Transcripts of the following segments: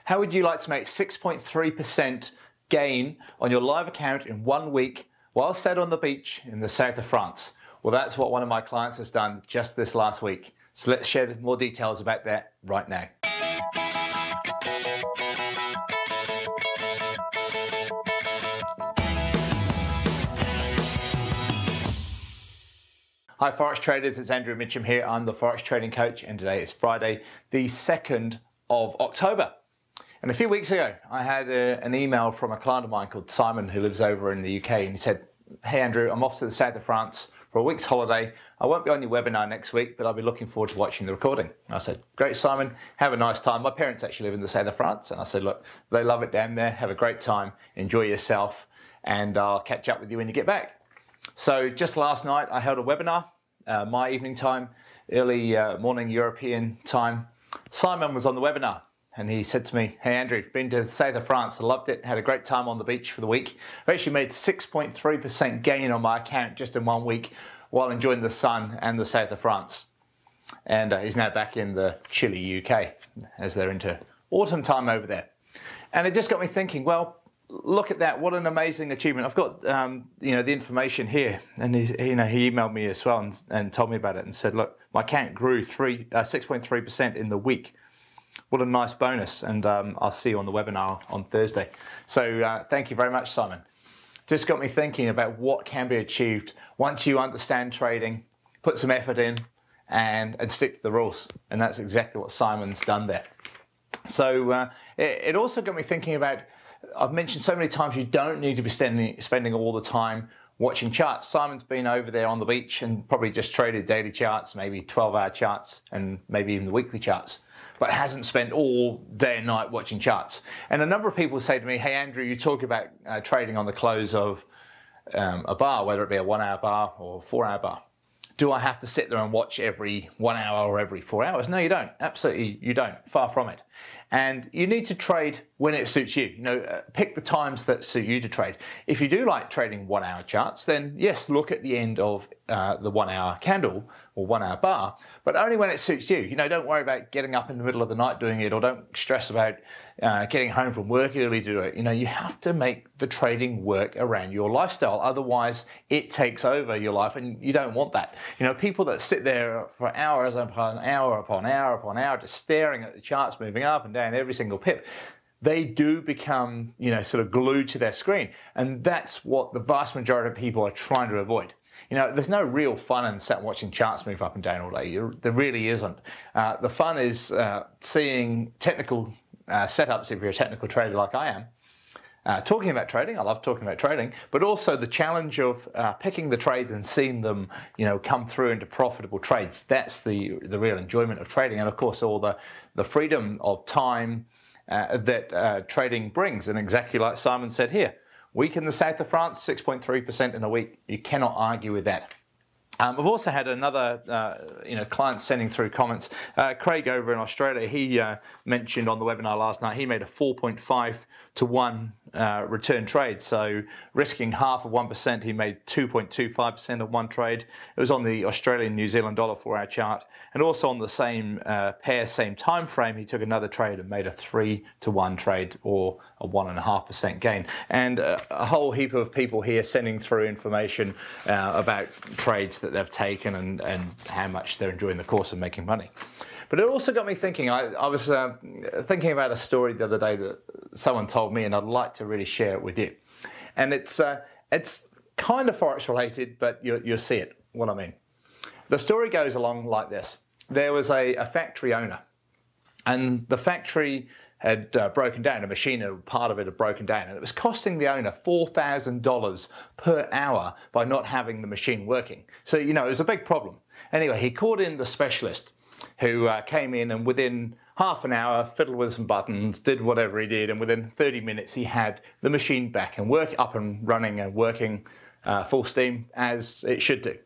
How would you like to make 6.3% gain on your live account in 1 week while sat on the beach in the south of France? Well, that's what one of my clients has done just this last week. So let's share more details about that right now. Hi Forex traders, it's Andrew Mitchem here. I'm the Forex trading coach and today is Friday, the 2nd of October. And a few weeks ago, I had an email from a client of mine called Simon who lives over in the UK, and he said, "Hey Andrew, I'm off to the south of France for a week's holiday. I won't be on your webinar next week, but I'll be looking forward to watching the recording." And I said, "Great Simon, have a nice time." My parents actually live in the south of France, and I said, "Look, they love it down there. Have a great time, enjoy yourself, and I'll catch up with you when you get back." So just last night, I held a webinar, my evening time, early morning European time. Simon was on the webinar and he said to me, "Hey Andrew, been to the south of France, I loved it, had a great time on the beach for the week. I've actually made 6.3% gain on my account just in 1 week while enjoying the sun and the south of France." And he's now back in the chilly UK as they're into autumn time over there. And it just got me thinking, well, look at that, what an amazing achievement. I've got the information here, and he emailed me as well and told me about it and said, "Look, my account grew 6.3% in the week. What a nice bonus." And I'll see you on the webinar on Thursday. So thank you very much, Simon. Just got me thinking about what can be achieved once you understand trading, put some effort in, and stick to the rules. And that's exactly what Simon's done there. So it also got me thinking about, I've mentioned so many times you don't need to be spending all the time watching charts. Simon's been over there on the beach and probably just traded daily charts, maybe 12-hour charts, and maybe even the weekly charts, but hasn't spent all day and night watching charts. And a number of people say to me, "Hey Andrew, you talk about trading on the close of a bar, whether it be a 1-hour bar or a 4-hour bar. Do I have to sit there and watch every 1 hour or every 4 hours?" No, you don't. Absolutely, you don't. Far from it. And you need to trade when it suits you. Pick the times that suit you to trade. If you do like trading 1-hour charts, then yes, look at the end of the 1-hour candle or 1-hour bar, but only when it suits you. Don't worry about getting up in the middle of the night doing it, or don't stress about getting home from work early to do it. You have to make the trading work around your lifestyle. Otherwise, it takes over your life, and you don't want that. People that sit there for hours upon hour upon hour upon hour just staring at the charts moving up and down every single pip, they do become, sort of glued to their screen. And that's what the vast majority of people are trying to avoid. There's no real fun in sat watching charts move up and down all day. There really isn't. The fun is seeing technical setups if you're a technical trader like I am. Talking about trading, I love talking about trading, but also the challenge of picking the trades and seeing them, come through into profitable trades. That's the real enjoyment of trading, and of course all the freedom of time that trading brings. And exactly like Simon said here, week in the south of France, 6.3% in a week. You cannot argue with that. I've also had another, client sending through comments. Craig over in Australia, he mentioned on the webinar last night, he made a 4.5 to 1 return trade. So risking half of 1%, he made 2.25% of one trade. It was on the Australian New Zealand dollar 4-hour chart. And also on the same pair, same time frame, he took another trade and made a 3 to 1 trade, or a 1.5% gain. And a whole heap of people here sending through information about trades that they've taken and how much they're enjoying the course of making money. But it also got me thinking. I was thinking about a story the other day that someone told me, and I'd like to really share it with you. And it's kind of Forex related, but you'll see it, what I mean. The story goes along like this. There was a factory owner, and the factory had broken down. A machine, part of it had broken down, and it was costing the owner $4,000 per hour by not having the machine working. So, it was a big problem. Anyway, he called in the specialist who came in, and within half an hour, fiddled with some buttons, did whatever he did, and within 30 minutes, he had the machine back and up and running and working full steam as it should do.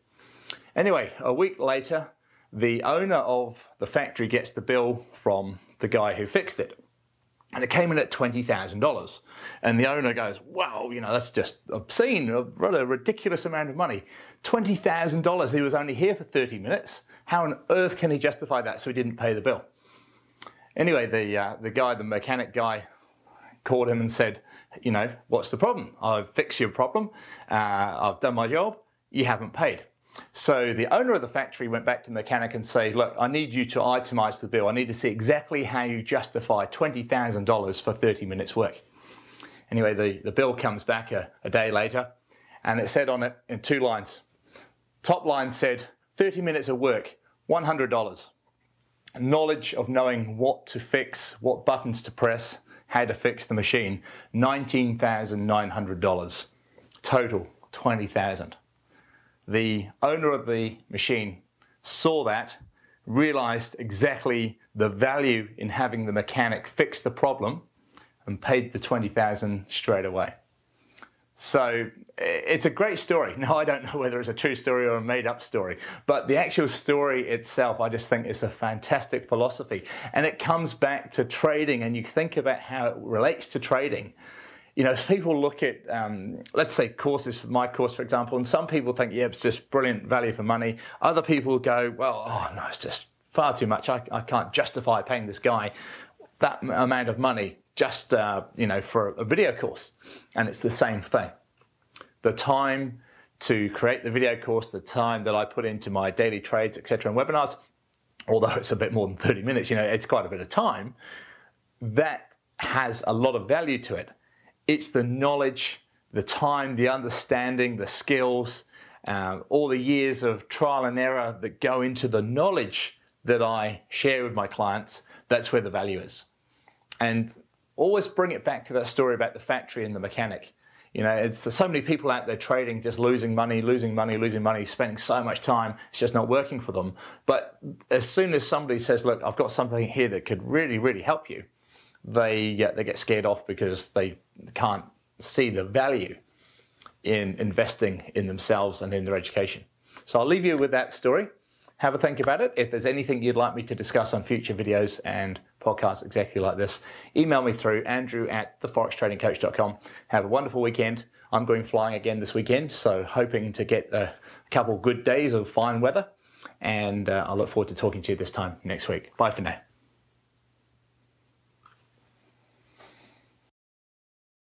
Anyway, a week later, the owner of the factory gets the bill from the guy who fixed it. And it came in at $20,000. And the owner goes, "Wow, that's just obscene, what a ridiculous amount of money. $20,000, he was only here for 30 minutes. How on earth can he justify that?" So he didn't pay the bill. Anyway, the mechanic guy called him and said, you know, what's the problem? I've fixed your problem. I've done my job. You haven't paid. So the owner of the factory went back to the mechanic and say, look, I need you to itemize the bill. I need to see exactly how you justify $20,000 for 30 minutes work. Anyway, the bill comes back a day later, and it said on it in 2 lines. Top line said, 30 minutes of work, $100. Knowledge of knowing what to fix, what buttons to press, how to fix the machine, $19,900. Total, $20,000. The owner of the machine saw that, realized exactly the value in having the mechanic fix the problem, and paid the $20,000 straight away. So it's a great story. Now, I don't know whether it's a true story or a made-up story, but the actual story itself, I just think is a fantastic philosophy. And it comes back to trading, and you think about how it relates to trading. You know, people look at, let's say courses, my course, for example, and some people think, yeah, it's just brilliant value for money. Other people go, well, oh no, it's just far too much. I can't justify paying this guy that amount of money just, you know, for a video course. And it's the same thing. The time to create the video course, the time that I put into my daily trades, etc., and webinars, although it's a bit more than 30 minutes, you know, it's quite a bit of time, that has a lot of value to it. It's the knowledge, the time, the understanding, the skills, all the years of trial and error that go into the knowledge that I share with my clients. That's where the value is. And always bring it back to that story about the factory and the mechanic. You know, there's so many people out there trading, just losing money, spending so much time, it's just not working for them. But as soon as somebody says, look, I've got something here that could really, really help you, they get scared off because they can't see the value in investing in themselves and in their education. So I'll leave you with that story. Have a think about it. If there's anything you'd like me to discuss on future videos and podcasts exactly like this, email me through andrew@theforextradingcoach.com. Have a wonderful weekend. I'm going flying again this weekend, so hoping to get a couple good days of fine weather. And I look forward to talking to you this time next week. Bye for now.